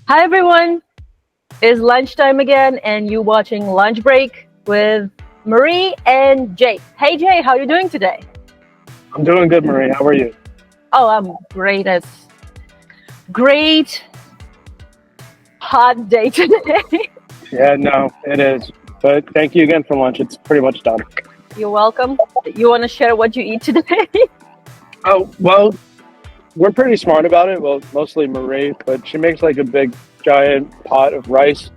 Hi everyone, it's lunchtime again and you watching Lunch Break with Marie and Jay. Hey Jay, how are you doing today? I'm doing good, Marie. How are you? Oh, I'm great. It's great hot day today. Yeah, no, it is. But thank you again for lunch. It's pretty much done. You're welcome. You want to share what you eat today? Oh, well, we're pretty smart about it. Well, mostly Marie, but she makes like a big giant pot of rice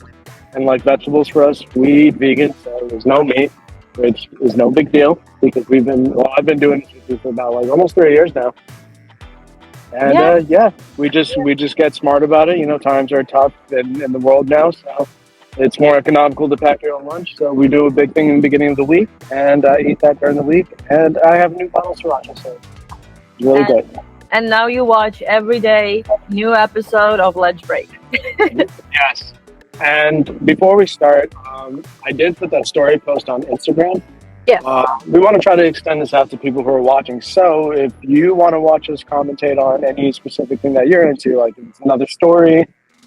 and like vegetables for us. We eat vegan, so there's no meat, which is no big deal because I've been doing this with you for about like almost 3 years now. And Yeah, yeah, we just get smart about it. You know, times are tough in the world now, so it's more economical to pack your own lunch. So we do a big thing in the beginning of the week, and I eat that during the week. And I have a new bottle of sriracha, so it's really and good. and now you watch every day new episode of Lunch Break. Yes. And before we start, I did put that story post on Instagram. Yes. We want to try to extend this out to people who are watching. So if you want to watch us commentate on any specific thing that you're into, like if it's another story,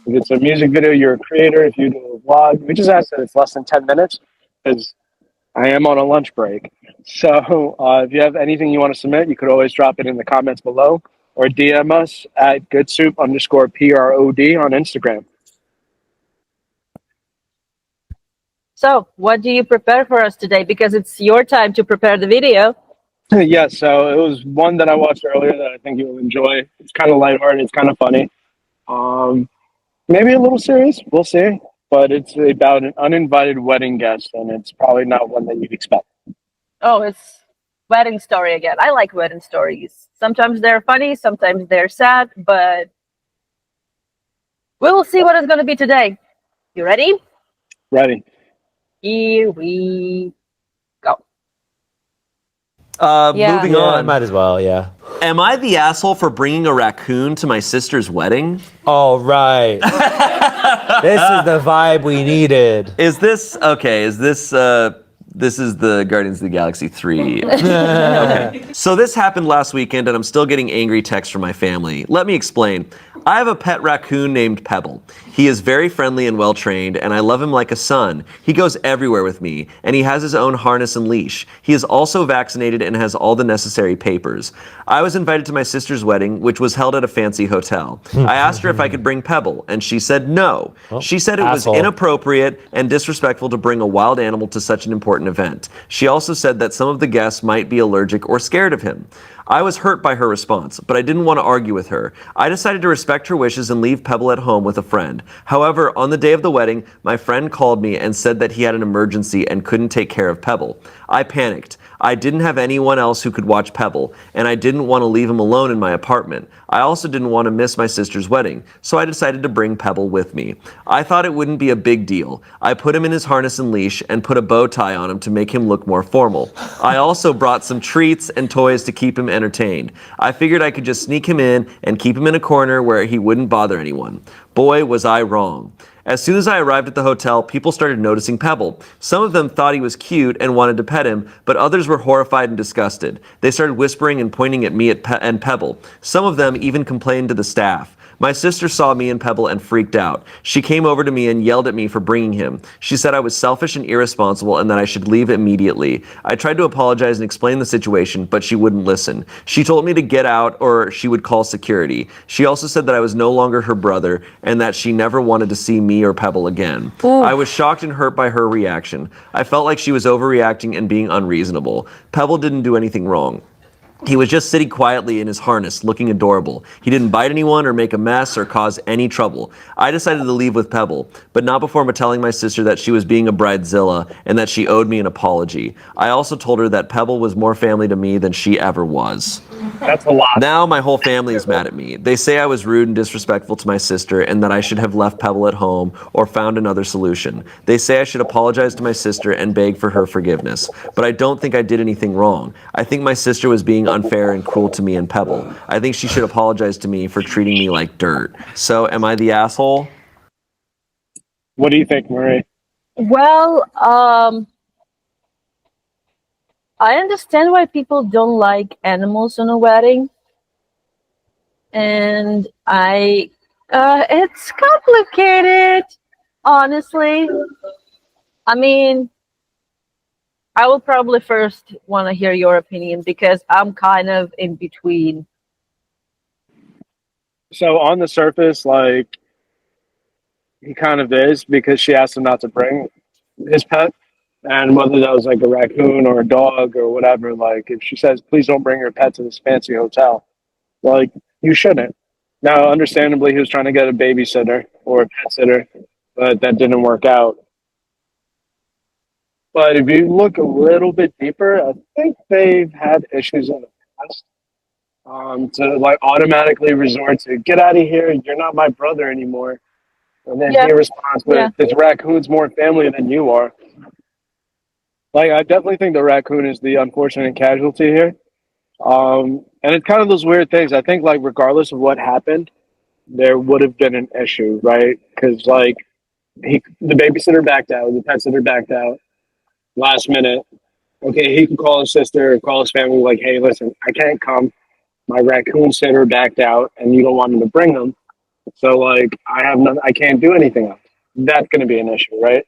if it's a music video, you're a creator, if you do a vlog, we just ask that it's less than 10 minutes because I am on a lunch break. So if you have anything you want to submit, you could always drop it in the comments below or DM us at goodsoup_PROD on Instagram. So, what do you prepare for us today? Because it's your time to prepare the video. Yeah, so it was one that I watched earlier that I think you'll enjoy. It's kind of lighthearted, it's kind of funny. Um, Maybe a little serious, we'll see. But it's about an uninvited wedding guest, and it's probably not one that you'd expect. Oh, it's wedding story again. I like wedding stories. Sometimes they're funny, sometimes they're sad, but we will see what it's going to be today. You ready? Ready? Here we go. Yeah. Moving Yeah, on. might as well, yeah. Am I the asshole for bringing a raccoon to my sister's wedding? All right. This is the vibe we needed. Is this okay? This is the Guardians of the Galaxy 3. So this happened last weekend and I'm still getting angry texts from my family. Let me explain. I have a pet raccoon named Pebble. He is very friendly and well trained and I love him like a son. He goes everywhere with me and he has his own harness and leash. He is also vaccinated and has all the necessary papers. I was invited to my sister's wedding, which was held at a fancy hotel. I asked her if I could bring Pebble and she said no. She said it was asshole. inappropriate and disrespectful to bring a wild animal to such an important event. She also said that some of the guests might be allergic or scared of him. I was hurt by her response, but I didn't want to argue with her. I decided to respect her wishes and leave Pebble at home with a friend. However, on the day of the wedding, my friend called me and said that he had an emergency and couldn't take care of Pebble. I panicked. I didn't have anyone else who could watch Pebble, and I didn't want to leave him alone in my apartment. I also didn't want to miss my sister's wedding, so I decided to bring Pebble with me. I thought it wouldn't be a big deal. I put him in his harness and leash and put a bow tie on him to make him look more formal. I also brought some treats and toys to keep him entertained. I figured I could just sneak him in and keep him in a corner where he wouldn't bother anyone. Boy, was I wrong. As soon as I arrived at the hotel, people started noticing Pebble. Some of them thought he was cute and wanted to pet him, but others were horrified and disgusted. They started whispering and pointing at me and Pebble. Some of them even complained to the staff. My sister saw me and Pebble and freaked out. She came over to me and yelled at me for bringing him. She said I was selfish and irresponsible and that I should leave immediately. I tried to apologize and explain the situation, but she wouldn't listen. She told me to get out or she would call security. She also said that I was no longer her brother and that she never wanted to see me or Pebble again. I was shocked and hurt by her reaction. I felt like she was overreacting and being unreasonable. Pebble didn't do anything wrong. He was just sitting quietly in his harness, looking adorable. He didn't bite anyone or make a mess or cause any trouble. I decided to leave with Pebble, but not before telling my sister that she was being a bridezilla and that she owed me an apology. I also told her that Pebble was more family to me than she ever was. That's a lot. Now my whole family is mad at me. They say I was rude and disrespectful to my sister and that I should have left Pebble at home or found another solution. They say I should apologize to my sister and beg for her forgiveness. But I don't think I did anything wrong. I think my sister was being unfair and cruel to me and Pebble. I think she should apologize to me for treating me like dirt. So am I the asshole? What do you think, Marie? Well, I understand why people don't like animals on a wedding, and I It's complicated, honestly. I mean, I will probably first want to hear your opinion because I'm kind of in between. So on the surface, like he kind of is because she asked him not to bring his pet, and whether that was like a raccoon or a dog or whatever. Like if she says, "Please don't bring your pet to this fancy hotel," like you shouldn't. Now, understandably, he was trying to get a babysitter or a pet sitter, but that didn't work out. But if you look a little bit deeper, I think they've had issues in the past. To like automatically resort to get out of here, you're not my brother anymore. And then Yeah, he responds yeah. with, "This raccoon's more family than you are." Like, I definitely think the raccoon is the unfortunate casualty here. And it's kind of those weird things. I think, like, regardless of what happened, there would have been an issue, right? Because, like, the babysitter backed out, the pet sitter backed out last minute. Okay, he could call his sister or call his family, like, "Hey, listen, I can't come. My raccoon sitter backed out, and you don't want him to bring them. So, like, I can't do anything else." That's going to be an issue, right?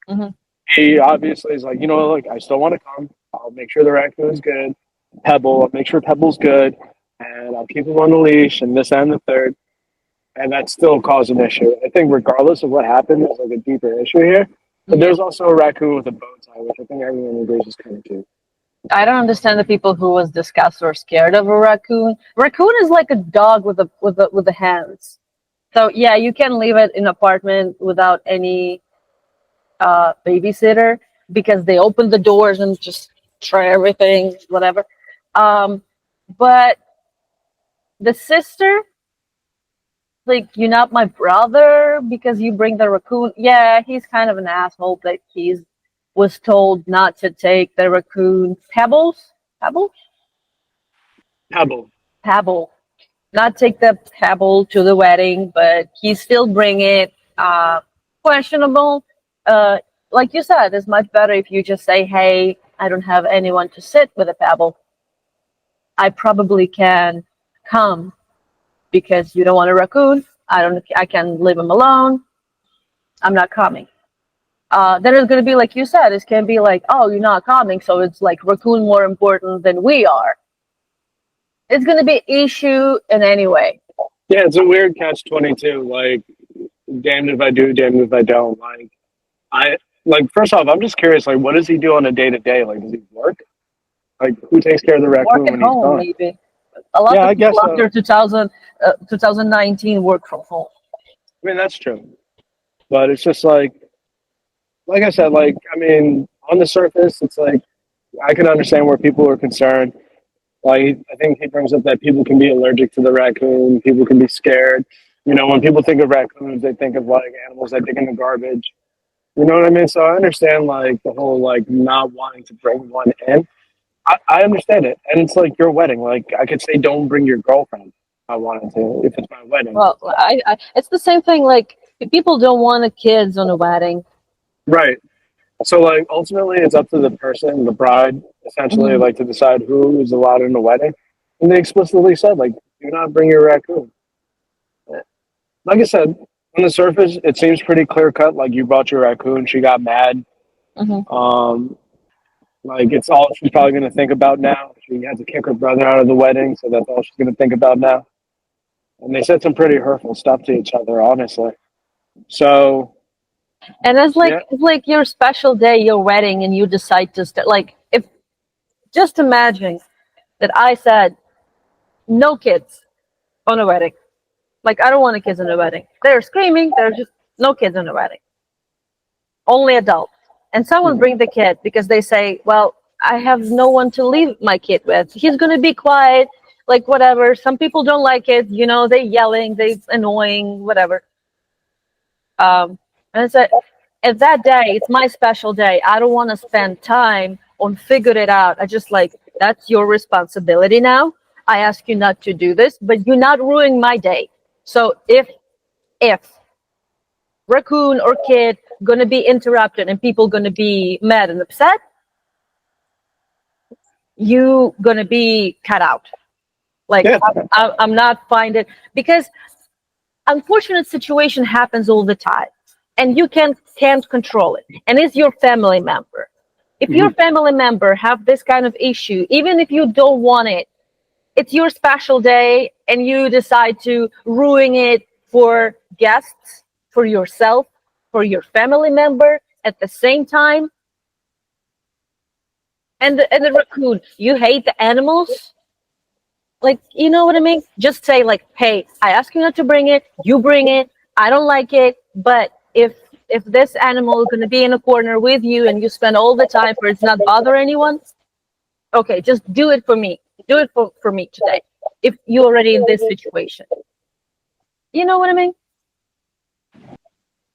Hmm. He obviously is like, like, I still want to come. I'll make sure the raccoon's good. I'll make sure Pebble's good, and I'll keep him on the leash, and this and the third. And that still caused an issue. I think, regardless of what happened, there's like a deeper issue here. But Yeah. there's also a raccoon with a bow tie, which I think everyone agrees is kind of cute. I don't understand the people who was disgusted or scared of a raccoon. Raccoon is like a dog with the hands. So yeah, you can leave it in an apartment without any babysitter because they open the doors and just try everything, whatever. Um, but the sister, like, you're not my brother because you bring the raccoon. Yeah, he's kind of an asshole, but he's was told not to take the raccoon pebbles, Pebble. pebble, not take the pebble to the wedding, but he still bring it. Questionable. Uh, like you said, it's much better if you just say, "Hey, I don't have anyone to sit with a pebble. I probably can come because you don't want a raccoon. I don't. I can leave him alone. I'm not coming." Then it's gonna be like you said. It can be like, "Oh, you're not coming," so it's like raccoon more important than we are. It's gonna be issue in any way. Yeah, it's a weird catch-22. Like, damned if I do, damned if I don't. I like. First off, I'm just curious. Like, what does he do on a day-to-day? Like, does he work? Like, who takes care of the Work raccoon at when he's home, gone? maybe. A lot Yeah, of I guess people so. after 2019 work from home. I mean, that's true. But it's just like I said, like, I mean, on the surface, it's like I can understand where people are concerned. Like, I think he brings up that people can be allergic to the raccoon, people can be scared. When people think of raccoons, they think of like animals that dig in the garbage. You know what I mean? So I understand like the whole like not wanting to bring one in. I understand it, and it's like your wedding. Like I could say, don't bring your girlfriend. If I wanted to, if it's my wedding. Well, it's the same thing. Like people don't want a kids on a wedding. Right. So like ultimately it's up to the person, the bride, essentially, Mhm. like to decide who is allowed in the wedding. And they explicitly said, like, do not bring your raccoon. Like I said, on the surface it seems pretty clear cut, like you brought your raccoon, she got mad. Mhm. Um like it's all she's probably gonna think about now. She had to kick her brother out of the wedding, so that's all she's gonna think about now. And they said some pretty hurtful stuff to each other, honestly. So And yeah, it's like your special day, your wedding, and you decide to start. Like if just imagine that I said no kids on a wedding. Like I don't want a kids on a wedding. They're screaming. They're just no kids on a wedding. Only adults. And someone mhm. bring the kid because they say, well, I have no one to leave my kid with. He's gonna be quiet, like whatever. Some people don't like it, they yelling, they annoying, whatever. And I said, at that day, it's my special day. I don't want to spend time on figure it out. I just like that's your responsibility now. I ask you not to do this, but you're not ruining my day. So if raccoon or kid gonna be interrupted and people gonna be mad and upset, you gonna be cut out. Like Yeah, I'm not finding because unfortunate situation happens all the time, and you can't control it, and it's your family member. If your family member have this kind of issue, even if you don't want it, it's your special day, and you decide to ruin it for guests, for yourself, for your family member at the same time. And the raccoon, you hate the animals? Like, you know what I mean? Just say like, hey, I ask you not to bring it, you bring it, I don't like it, but if this animal is gonna be in a corner with you and you spend all the time for it's not bother anyone, okay, just do it for me. Do it for me today. If you're already in this situation. You know what I mean?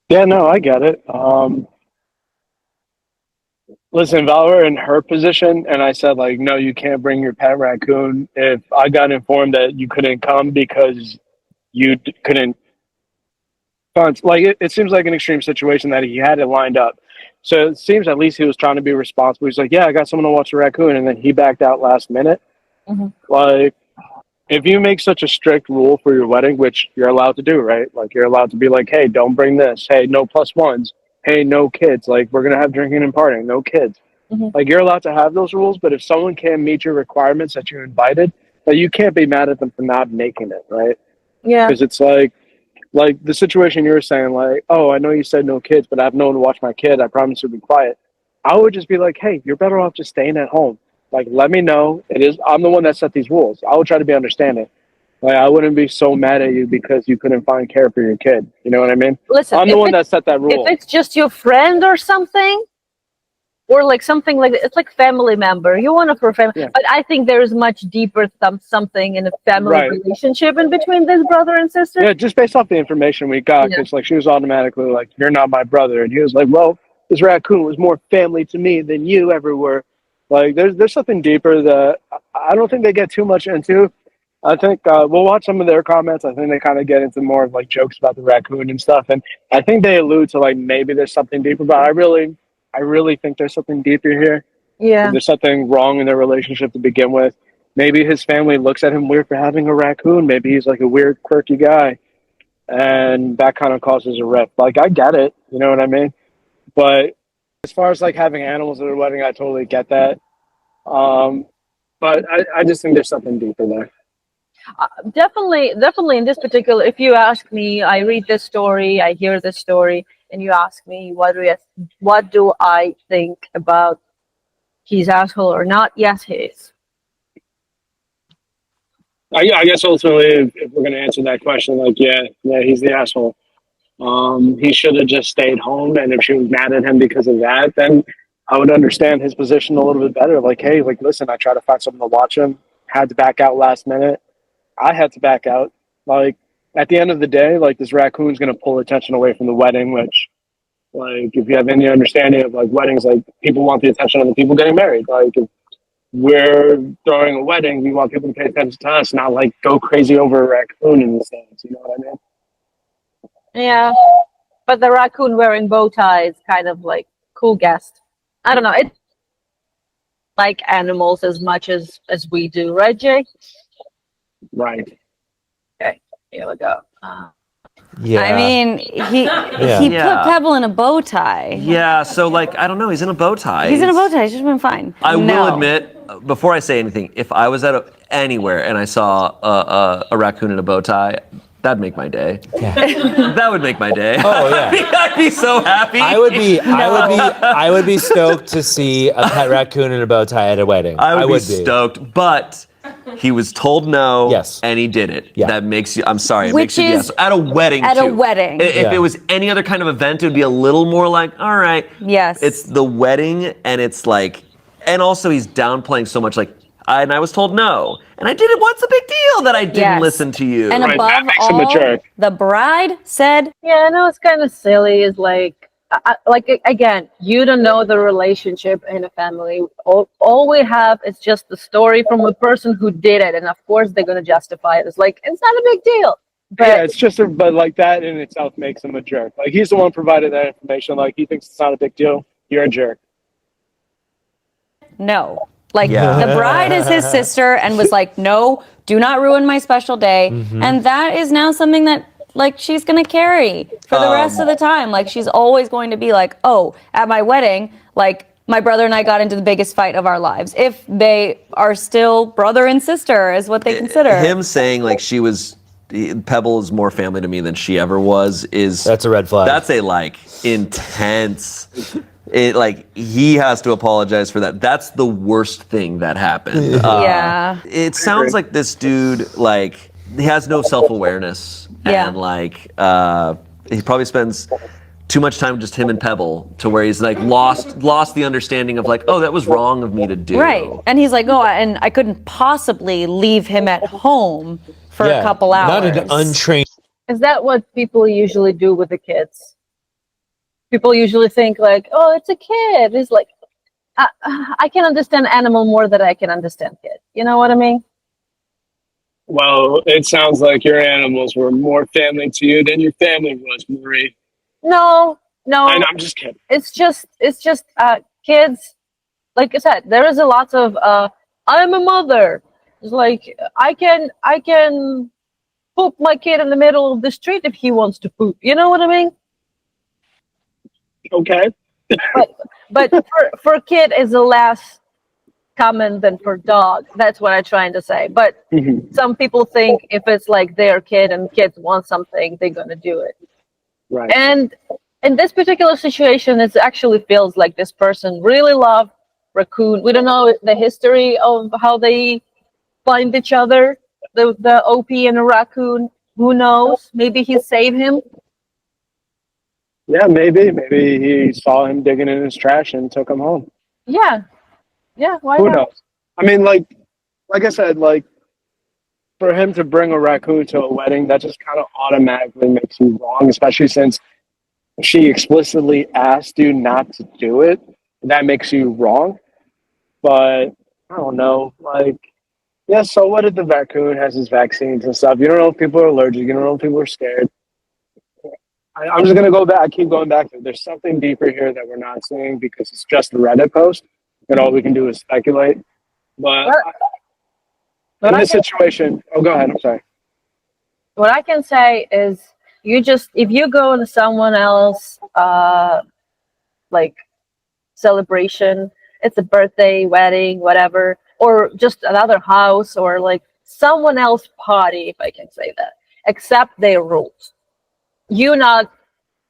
Yeah, no, I get it. Listen, if I were in her position and I said, like, no, you can't bring your pet raccoon, if I got informed that you couldn't come because you couldn't fund, like, it seems like an extreme situation that he had it lined up. So it seems at least he was trying to be responsible. He's like, yeah, I got someone to watch the raccoon, and then he backed out last minute. Like, if you make such a strict rule for your wedding, which you're allowed to do, right? Like, you're allowed to be like, hey, don't bring this. Hey, no plus ones. Hey, no kids. Like, we're going to have drinking and partying. No kids. Like, you're allowed to have those rules, but if someone can't meet your requirements that you invited, like, you can't be mad at them for not making it, right? Yeah. Because it's like the situation you were saying, like, oh, I know you said no kids, but I have no one to watch my kid. I promise you'll be quiet. I would just be like, hey, you're better off just staying at home. Like, let me know. I'm the one that set these rules. I would try to be understanding. Like, I wouldn't be so mad at you because you couldn't find care for your kid. You know what I mean? Listen, I'm the one that set that rule. If it's just your friend or something, or like something like it's like family member, you want to for family. Yeah. But I think there is much deeper something in a family Right. relationship in between this brother and sister. Yeah, just based off the information we got, because like she was automatically like, "You're not my brother," and he was like, "Well, this raccoon was more family to me than you ever were." Like, there's something deeper that I don't think they get too much into. I think we'll watch some of their comments. I think they kind of get into more of like jokes about the raccoon and stuff, and I think they allude to like maybe there's something deeper. But I really think there's something deeper here. Yeah. There's something wrong in their relationship to begin with. Maybe his family looks at him weird for having a raccoon. Maybe he's like a weird, quirky guy, and that kind of causes a rift. Like, I get it, you know what I mean? But as far as like having animals at a wedding, I totally get that. But I just think there's something deeper there. Definitely in this particular, if you ask me, I read this story, I hear this story, and you ask me what do I think about he's asshole or not? Yes, he is. I guess ultimately, if we're going to answer that question, like, yeah, he's the asshole. He should have just stayed home, and if she was mad at him because of that, then I would understand his position a little bit better. Like, hey, like, listen, I tried to find something to watch him, had to back out last minute. I had to back out. Like, at the end of the day, like, this raccoon's going to pull attention away from the wedding, which, like, if you have any understanding of, like, weddings, like, people want the attention of the people getting married. Like, if we're throwing a wedding, we want people to pay attention to us, not, like, go crazy over a raccoon in the stands. You know what I mean? Yeah, but the raccoon wearing bow tie is kind of like cool guest. I don't know. It's like animals as much as we do, right, Jay? Right. Okay, here we go. Yeah. I mean, he Yeah. put Pebble in a bow tie. Yeah, so like, I don't know, he's in a bow tie. He's in a bow tie. He's just been fine. I No. will admit, before I say anything, if I was at anywhere and I saw a raccoon in a bow tie, that'd make my day. Yeah. That would make my day. Oh yeah. I'd be so happy. I would be stoked to see a pet raccoon in a bow tie at a wedding. I would be stoked, but he was told no, Yes. and he did it. Yeah. That makes you, I'm sorry, it Which makes you is- yes. At a wedding, At a too. wedding. If Yeah. it was any other kind of event, it would be a little more like, all right. Yes. It's the wedding, and it's like, and also he's downplaying so much, like, and I was told no. And I did it. What's the big deal that I didn't Yes. listen to you? And Right, above that makes him a all, jerk. the bride said, Yeah, I know it's kind of silly. Is like, again, you don't know the relationship in a family. All we have is just the story from a person who did it, and of course they're gonna justify it. It's like it's not a big deal. But Yeah, it's just but like that in itself makes him a jerk. Like, he's the one provided that information. Like, he thinks it's not a big deal. You're a jerk. no. Like, Yeah. the bride is his sister and was like, no, do not ruin my special day. Mm-hmm. And that is now something that like she's gonna carry for the rest of the time. Like she's always going to be like, oh, at my wedding, like my brother and I got into the biggest fight of our lives. If they are still brother and sister, is what they consider. Him saying like Pebble is more family to me than she ever was That's a red flag. That's a like intense. Like he has to apologize for that. That's the worst thing that happened. Yeah. It sounds like this dude like he has no self-awareness and like he probably spends too much time with just him and Pebble to where he's like lost the understanding of like, oh, that was wrong of me to do. Right. And he's like, oh, and I couldn't possibly leave him at home for a couple hours. Not an untrained. Is that what people usually do with the kids? People usually think like, oh, it's a kid. It's like, I can understand animal more than I can understand kid. You know what I mean? Well, it sounds like your animals were more family to you than your family was, Marie. No. And I'm just kidding. It's just kids. Like I said, there is a lot of I'm a mother. It's like I can poop my kid in the middle of the street if he wants to poop. You know what I mean? Okay. But for kid is a less common than for dog. That's what I'm trying to say. But some people think if it's like their kid and kids want something, they're gonna do it. Right. And in this particular situation, it actually feels like this person really loved Raccoon. We don't know the history of how they find each other. The OP and a Raccoon. Who knows? Maybe he saved him. Yeah, maybe he saw him digging in his trash and took him home. Yeah. Why Who not? knows? I mean, like I said, like for him to bring a raccoon to a wedding, that just kind of automatically makes you wrong, especially since she explicitly asked you not to do it. That makes you wrong. But I don't know, like, yeah, so what if the raccoon has his vaccines and stuff? You don't know if people are allergic. You don't know if people are scared. I'm just going to go back. I keep going back to it. There's something deeper here that we're not seeing because it's just a Reddit post, and all we can do is speculate. But in this situation, oh, go ahead. I'm sorry. What I can say is if you go to someone else like celebration, it's a birthday, wedding, whatever, or just another house or like someone else party, if I can say that, accept their rules. You not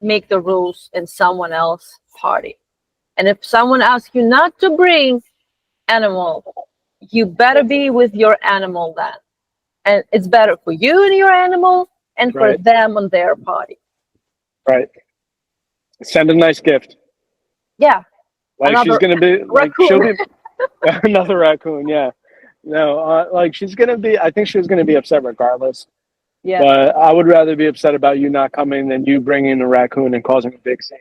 make the rules in someone else party. And if someone asks you not to bring animal, you better be with your animal then. And it's better for you and your animal and for them on their party. Right. Send a nice gift. Yeah. Like Another she's gonna be like raccoon. she'll be another raccoon. Yeah. No, like she's gonna be. I think she was gonna be upset regardless. Yeah. But I would rather be upset about you not coming than you bringing a raccoon and causing a big scene.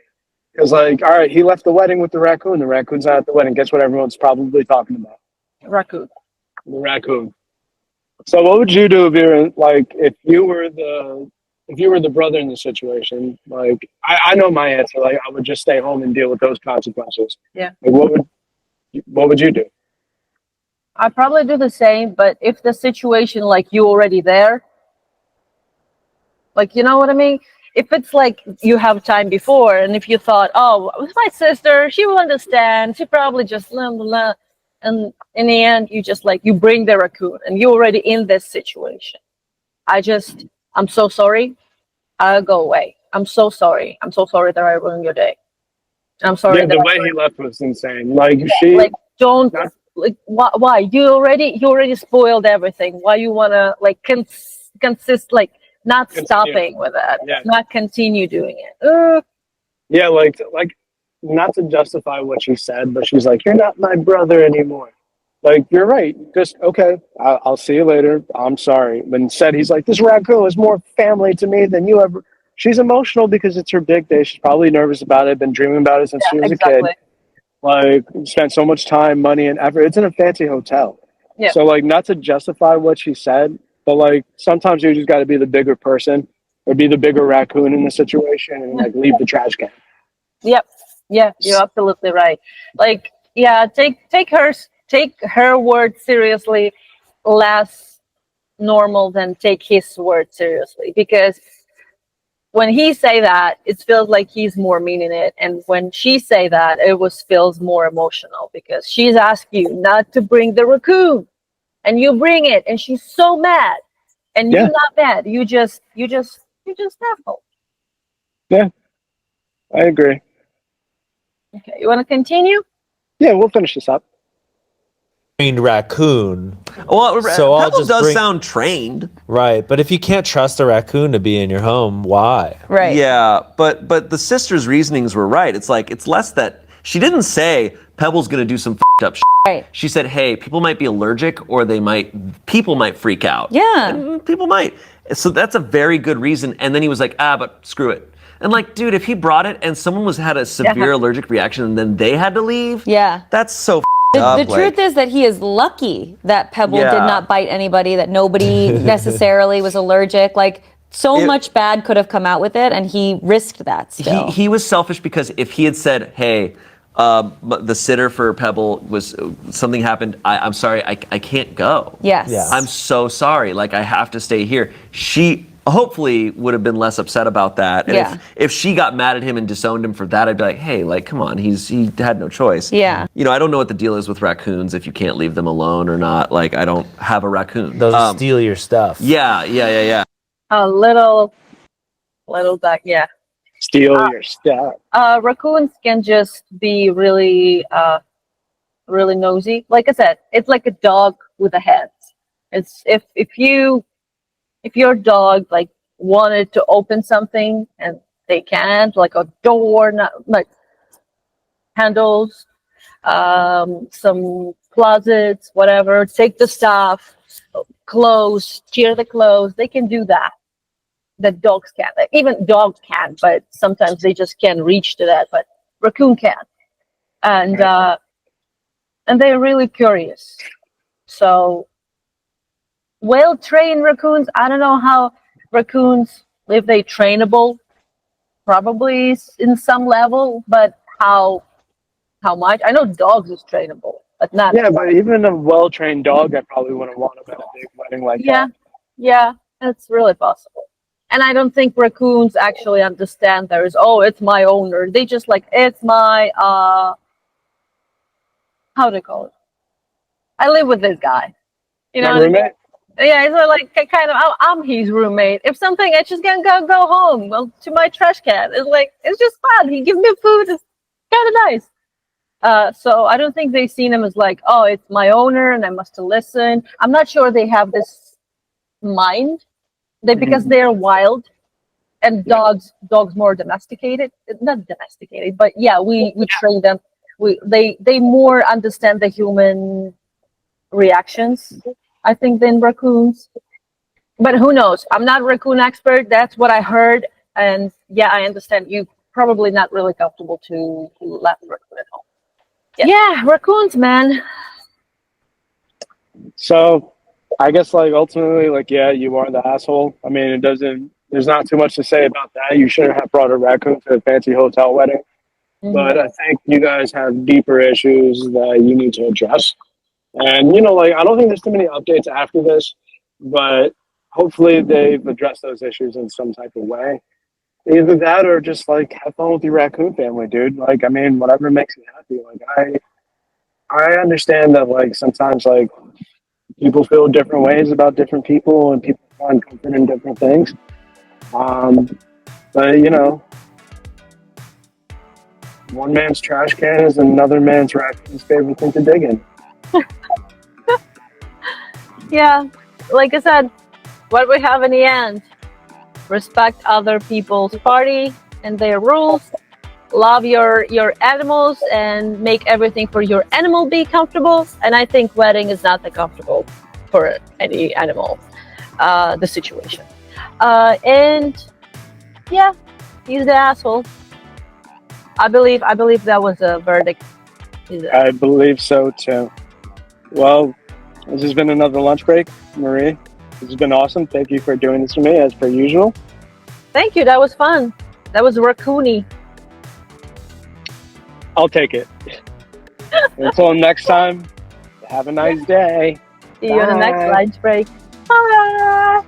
Because, like, all right, he left the wedding with the raccoon. The raccoon's not at the wedding. Guess what everyone's probably talking about? Raccoon. The raccoon. So, what would you do if you were the brother in the situation? Like, I know my answer. Like, I would just stay home and deal with those consequences. Yeah. Like, what would you do? I'd probably do the same, but if the situation like you already there, like, you know what I mean? If it's like you have time before, and if you thought, oh, with my sister, she will understand. She probably just blah, blah, blah. And in the end, you just like, you bring the raccoon and you're already in this situation. I'm so sorry. I'll go away. I'm so sorry. I'm so sorry that I ruined your day. I'm sorry. Yeah, the way he left was insane. Like, don't, like, why? You already spoiled everything. Why you want to like consist, like, not stopping with that, not continue doing it. Yeah, like not to justify what she said, but she's like, "You're not my brother anymore." Like, you're right. Just okay. I'll see you later. I'm sorry. But instead, he's like, "This raccoon is more family to me than you ever." She's emotional because it's her big day. She's probably nervous about it. Been dreaming about it since she was a kid. Like, spent so much time, money, and effort. It's in a fancy hotel. Yeah. So, like, not to justify what she said. But, like, sometimes you just got to be the bigger person or be the bigger raccoon in the situation and, like, leave the trash can. Yep. Yeah, you're absolutely right. Like, yeah, take her word seriously, less normal than take his word seriously. Because when he say that, it feels like he's more meaning it, and when she say that, feels more emotional because she's asking you not to bring the raccoon, and you bring it, and she's so mad, and Yeah. you're not mad. You just asshole. Yeah, I agree. Okay, you want to continue? Yeah, we'll finish this up. Trained raccoon. Well, So I'll Pebble just does bring- sound trained. Right, but if you can't trust a raccoon to be in your home, why? Right. Yeah, but the sister's reasonings were right. It's like, it's less that she didn't say Pebble's gonna do some f***ed up shit. Right. She said, hey, people might be allergic or people might freak out. Yeah. And people might. So that's a very good reason. And then he was like, but screw it. And like, dude, if he brought it and someone had a severe allergic reaction and then they had to leave, Yeah. that's so The truth is that he is lucky that Pebble did not bite anybody, that nobody necessarily was allergic. Like, much bad could have come out with it, and he risked that still. He was selfish because if he had said, hey, the sitter for Pebble something happened, I'm sorry, I can't go. Yes. Yeah. I'm so sorry, like I have to stay here. She hopefully would have been less upset about that. And if she got mad at him and disowned him for that, I'd be like, hey, like, come on, he had no choice. Yeah. You know, I don't know what the deal is with raccoons, if you can't leave them alone or not. Like, I don't have a raccoon. They'll steal your stuff. Yeah. A little back, yeah. Steal your stuff. Raccoons can just be really, really nosy. Like I said, it's like a dog with a head. It's if your dog like wanted to open something and they can't, like a door, not like handles, some closets, whatever. Take the stuff, clothes, tear the clothes. They can do that. That dogs can't. Even dogs can, but sometimes they just can't reach to that. But raccoon can, and they're really curious. So, well-trained raccoons. I don't know how raccoons, if they trainable, probably in some level, but how much? I know dogs is trainable, but not. Yeah, but even a well-trained dog, I probably wouldn't want him at a big wedding like that. Yeah, that's really possible. And I don't think raccoons actually understand it's my owner. They just like, it's my, how do you call it? I live with this guy. You know? My roommate? Yeah, it's like kind of, I'm his roommate. If something, I just gonna go home to my trash can. It's like, it's just fun. He gives me food. It's kind of nice. So I don't think they've seen him as like, oh, it's my owner and I must listen. I'm not sure they have this mind. Because they're wild, and dogs more domesticated. Not domesticated, but yeah, we train them. They more understand the human reactions, I think, than raccoons. But who knows? I'm not a raccoon expert. That's what I heard, and yeah, I understand you probably not really comfortable to let raccoon at home. Yeah, raccoons, man. So, I guess, like, ultimately, like, yeah, you are the asshole. I mean, there's not too much to say about that. You shouldn't have brought a raccoon to a fancy hotel wedding. Mm-hmm. But I think you guys have deeper issues that you need to address. And, like, I don't think there's too many updates after this, but hopefully they've addressed those issues in some type of way. Either that or just, like, have fun with your raccoon family, dude. Like, I mean, whatever makes you happy. Like, I understand that, like, sometimes, like, people feel different ways about different people and people find comfort in different things. But, one man's trash can is another man's raccoon's favorite thing to dig in. Yeah, like I said, what we have in the end, respect other people's party and their rules, love your animals, and make everything for your animal be comfortable. And I think wedding is not that comfortable for any animal, the situation. And yeah, he's the asshole. I believe that was a verdict. I believe so too. Well, this has been another lunch break, Marie. This has been awesome. Thank you for doing this to me as per usual. Thank you. That was fun. That was raccoony. I'll take it. Until next time, have a nice day. See you on the next lunch break. Bye.